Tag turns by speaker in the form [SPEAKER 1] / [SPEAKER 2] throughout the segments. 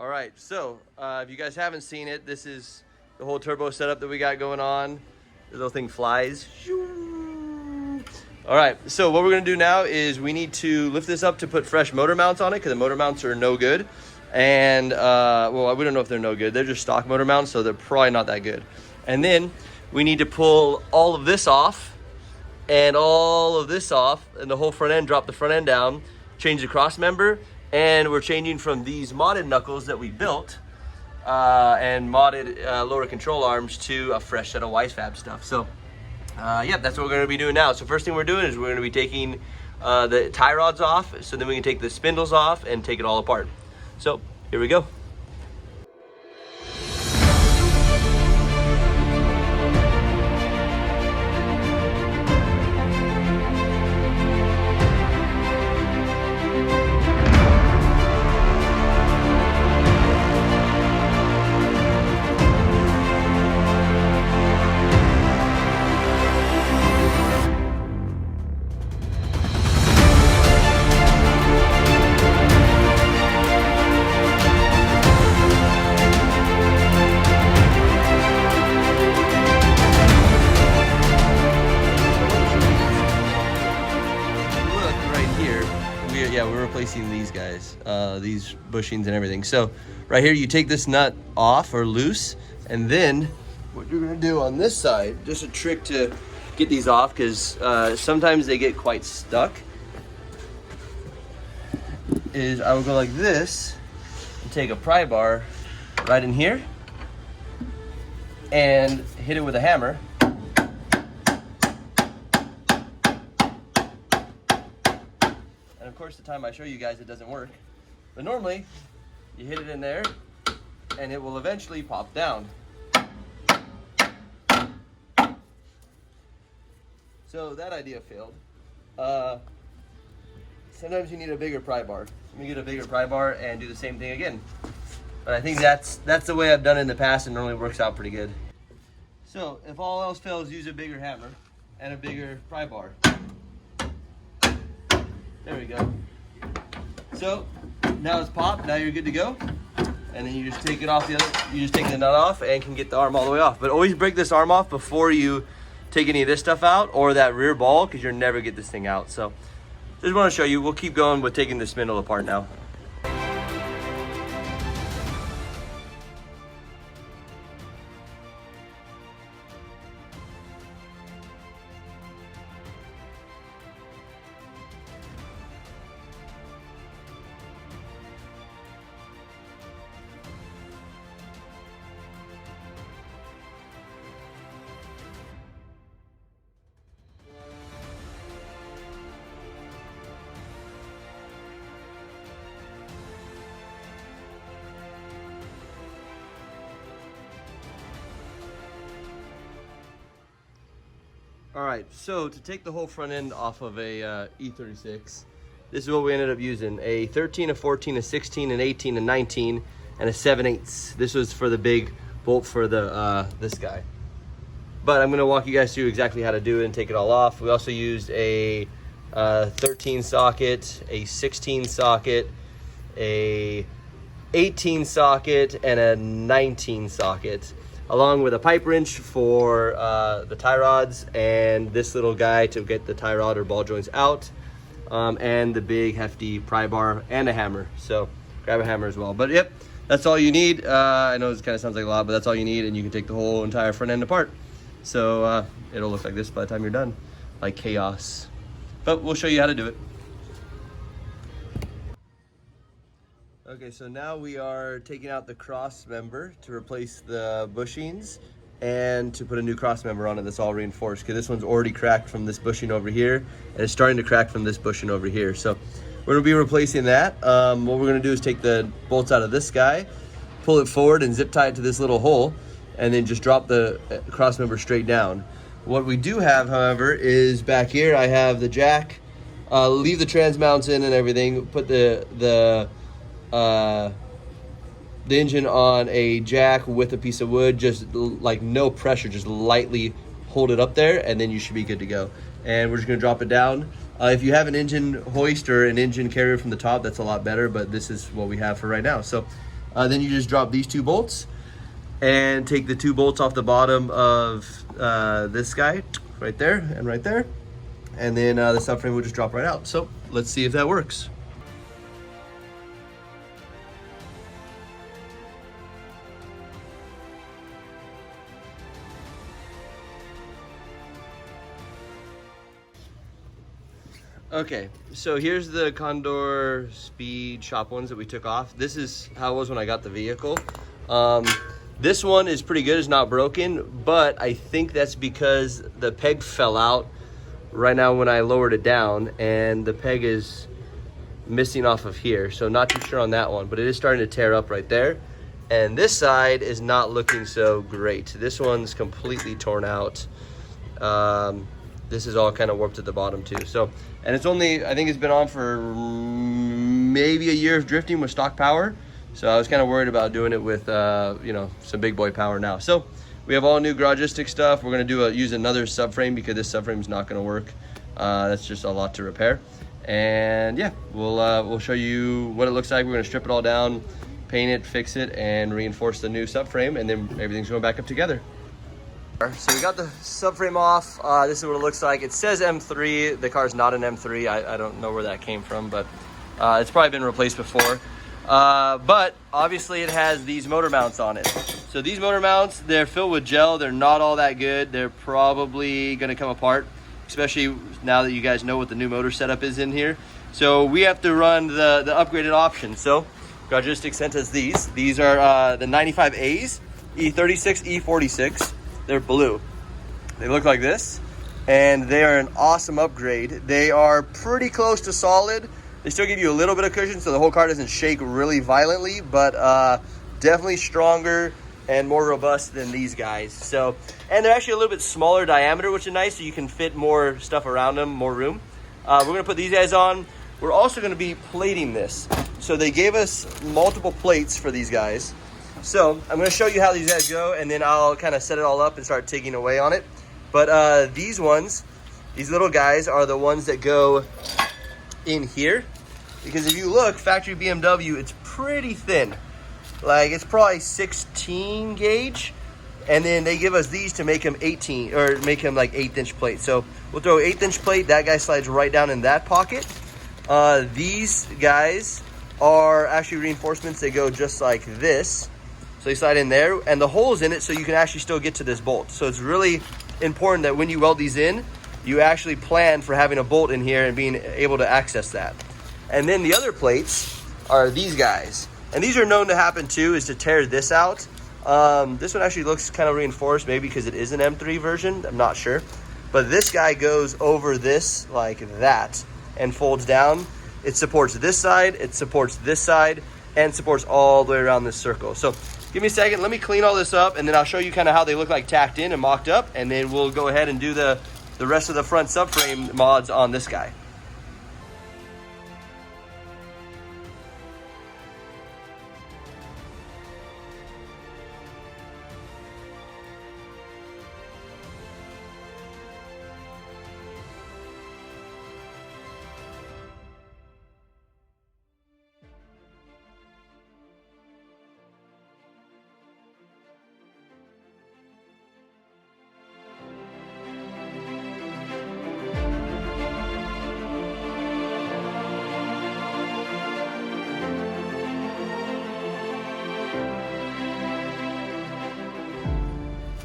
[SPEAKER 1] All right, so if you guys haven't seen it, this is the whole turbo setup that we got going on. The little thing flies. All right, so what we're gonna do now is we need to lift this up to put fresh motor mounts on it because the motor mounts are no good. And, well, we don't know if they're no good. They're just stock motor mounts, so they're probably not that good. And then we need to pull all of this off and all of this off and the whole front end, drop the front end down, change the cross member. And we're changing from these modded knuckles that we built and modded lower control arms to a fresh set of Wisefab stuff. So, yeah, that's what we're going to be doing now. So first thing we're doing is we're going to be taking the tie rods off, so then we can take the spindles off and take it all apart. So here we go. Yeah, we're replacing these guys, these bushings and everything. So right here, you take this nut off or loose, and then what you're gonna do on this side, just a trick to get these off, because sometimes they get quite stuck, is I will go like this and take a pry bar right in here and hit it with a hammer. Of course, the time I show you guys, it doesn't work. But normally, you hit it in there, and it will eventually pop down. So that idea failed. Sometimes you need a bigger pry bar. Let me get a bigger pry bar and do the same thing again. But I think that's the way I've done it in the past, and normally works out pretty good. So if all else fails, use a bigger hammer and a bigger pry bar. There we go. So now it's popped. Now you're good to go. And then you just take it off the other. You just take the nut off and can get the arm all the way off. But always break this arm off before you take any of this stuff out or that rear ball, because you'll never get this thing out. So just want to show you. We'll keep going with taking the spindle apart now. All right, so to take the whole front end off of a E36, this is what we ended up using: a 13, a 14, a 16, an 18, a 19, and a 7/8. This was for the big bolt for the this guy. But I'm gonna walk you guys through exactly how to do it and take it all off. We also used a 13 socket, a 16 socket, a 18 socket, and a 19 socket, along with a pipe wrench for the tie rods, and this little guy to get the tie rod or ball joints out, and the big hefty pry bar and a hammer. So grab a hammer as well. But yep, that's all you need. I know this kind of sounds like a lot, but that's all you need, and you can take the whole entire front end apart. So it'll look like this by the time you're done, like chaos. But we'll show you how to do it. Okay, so now we are taking out the cross member to replace the bushings and to put a new cross member on it that's all reinforced, because this one's already cracked from this bushing over here and it's starting to crack from this bushing over here. So we're gonna be replacing that. What we're gonna do is take the bolts out of this guy, pull it forward and zip tie it to this little hole, and then just drop the cross member straight down. What we do have, however, is back here I have the jack. Leave the trans mounts in and everything, put the engine on a jack with a piece of wood, just like no pressure, just lightly hold it up there, and then you should be good to go. And we're just gonna drop it down. If you have an engine hoist or an engine carrier from the top, that's a lot better, but this is what we have for right now. So Then you just drop these 2 bolts and take the 2 bolts off the bottom of this guy right there and right there. And then the subframe will just drop right out. So let's see if that works. Okay, so here's the Condor Speed Shop ones that we took off. This is how it was when I got the vehicle. This one is pretty good, it's not broken, but I think that's because the peg fell out right now when I lowered it down, and the peg is missing off of here. So not too sure on that one, but it is starting to tear up right there. And this side is not looking so great. This one's completely torn out. This is all kind of warped at the bottom too. So, and it's only, I think it's been on for maybe a year of drifting with stock power. So I was kind of worried about doing it with, you know, some big boy power now. So we have all new Garagistic stuff. We're gonna use another subframe because this subframe is not gonna work. That's just a lot to repair. And yeah, we'll show you what it looks like. We're gonna strip it all down, paint it, fix it, and reinforce the new subframe, and then everything's going back up together. So we got the subframe off. This is what it looks like. It says M3. The car's not an M3. I don't know where that came from, but it's probably been replaced before. But obviously it has these motor mounts on it. So these motor mounts, they're filled with gel. They're not all that good. They're probably going to come apart, especially now that you guys know what the new motor setup is in here. So we have to run the upgraded option. So Garagistic sent us these. These are the 95As, E36, E46. They're blue. They look like this, and they are an awesome upgrade. They are pretty close to solid. They still give you a little bit of cushion so the whole car doesn't shake really violently, but definitely stronger and more robust than these guys. So, and they're actually a little bit smaller diameter, which is nice, so you can fit more stuff around them, more room. We're gonna put these guys on. We're also gonna be plating this. So they gave us multiple plates for these guys. So I'm going to show you how these guys go, and then I'll kind of set it all up and start taking away on it. But these ones, these little guys are the ones that go in here. Because if you look, factory BMW, it's pretty thin. Like, it's probably 16 gauge. And then they give us these to make them 18, or make them like 1/8" plate. So we'll throw 1/8" plate. That guy slides right down in that pocket. These guys are actually reinforcements. They go just like this. So you slide in there, and the hole's in it so you can actually still get to this bolt. So it's really important that when you weld these in, you actually plan for having a bolt in here and being able to access that. And then the other plates are these guys. And these are known to happen too, is to tear this out. This one actually looks kind of reinforced, maybe because it is an M3 version, I'm not sure. But this guy goes over this like that and folds down. It supports this side, it supports this side, and supports all the way around this circle. So give me a second, let me clean all this up, and then I'll show you kind of how they look like tacked in and mocked up, and then we'll go ahead and do the rest of the front subframe mods on this guy.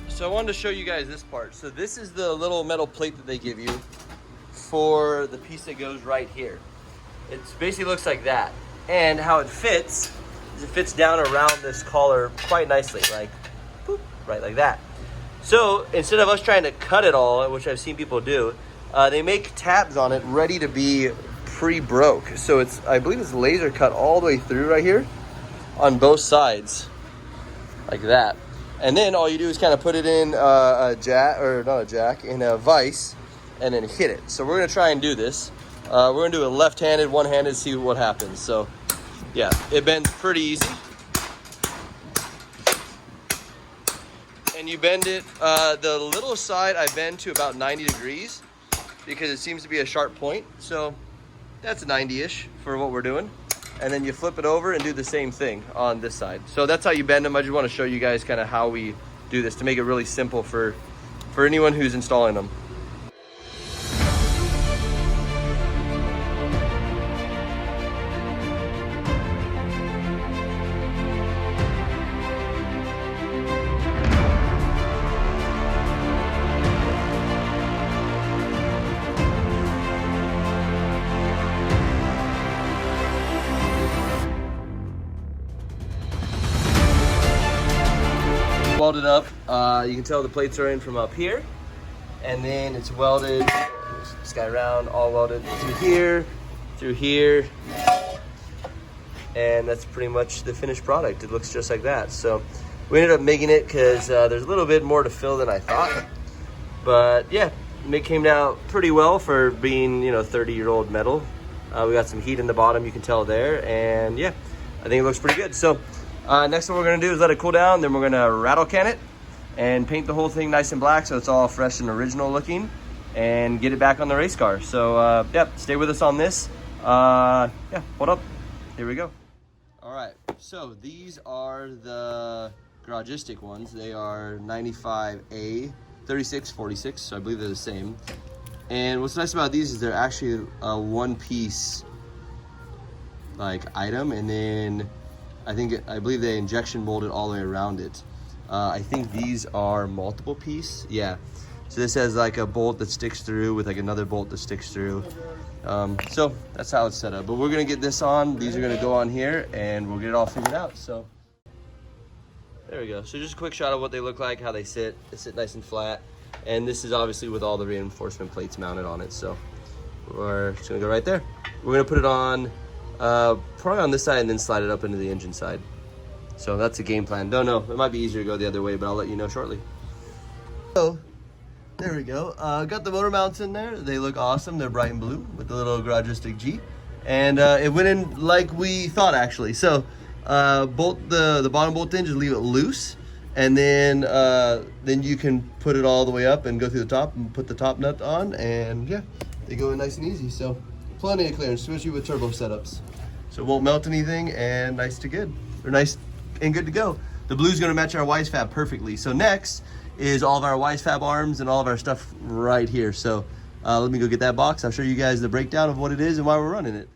[SPEAKER 1] So I wanted to show you guys this part. So this is the little metal plate that they give you for the piece that goes right here. It basically looks like that. And how it fits is it fits down around this collar quite nicely, like boop, right like that. So instead of us trying to cut it all, which I've seen people do, they make tabs on it ready to be pre-broke. So it's, I believe it's laser cut all the way through right here on both sides, like that. And then all you do is kind of put it in a jack, or not a jack, in a vise, and then hit it. So we're gonna try and do this. We're gonna do it left-handed, one-handed, see what happens. So yeah, it bends pretty easy. And you bend it, the little side I bend to about 90 degrees because it seems to be a sharp point. So that's 90-ish for what we're doing. and then you flip it over and do the same thing on this side. So that's how you bend them. I just want to show you guys kind of how we do this to make it really simple for anyone who's installing them. Welded up. You can tell the plates are in from up here, and then it's welded this guy around, all welded through here, and that's pretty much the finished product. It looks just like that. So we ended up making it because there's a little bit more to fill than I thought, but yeah, it came out pretty well for being, you know, 30-year-old metal. We got some heat in the bottom, you can tell there, and yeah, I think it looks pretty good. So next what we're gonna do is let it cool down, then we're gonna rattle can it and paint the whole thing nice and black so it's all fresh and original looking, and get it back on the race car. So yeah, stay with us on this. Yeah, hold up, here we go. All right, so these are the Garagistic ones. They are 95A 3646, so I believe they're the same. And what's nice about these is they're actually a one-piece like item, and then I believe they injection molded all the way around it. I think these are multiple piece. Yeah. So this has like a bolt that sticks through with like another bolt that sticks through. So that's how it's set up. But we're gonna get this on. These are gonna go on here, and we'll get it all figured out. So there we go. So just a quick shot of what they look like, how they sit. They sit nice and flat. And this is obviously with all the reinforcement plates mounted on it. So we're just gonna go right there. We're gonna put it on probably on this side and then slide it up into the engine side. So that's the game plan. Don't know, it might be easier to go the other way, but I'll let you know shortly. So there we go. Got the motor mounts in there. They look awesome. They're bright and blue with the little Garagistic G, and it went in like we thought actually. So bolt the bottom bolt in, just leave it loose, and then you can put it all the way up and go through the top and put the top nut on, and yeah, they go in nice and easy. So plenty of clearance, especially with turbo setups. So it won't melt anything, and nice to good. Or nice and good to go. The blue's gonna match our Wisefab perfectly. So next is all of our Wisefab arms and all of our stuff right here. So let me go get that box. I'll show you guys the breakdown of what it is and why we're running it.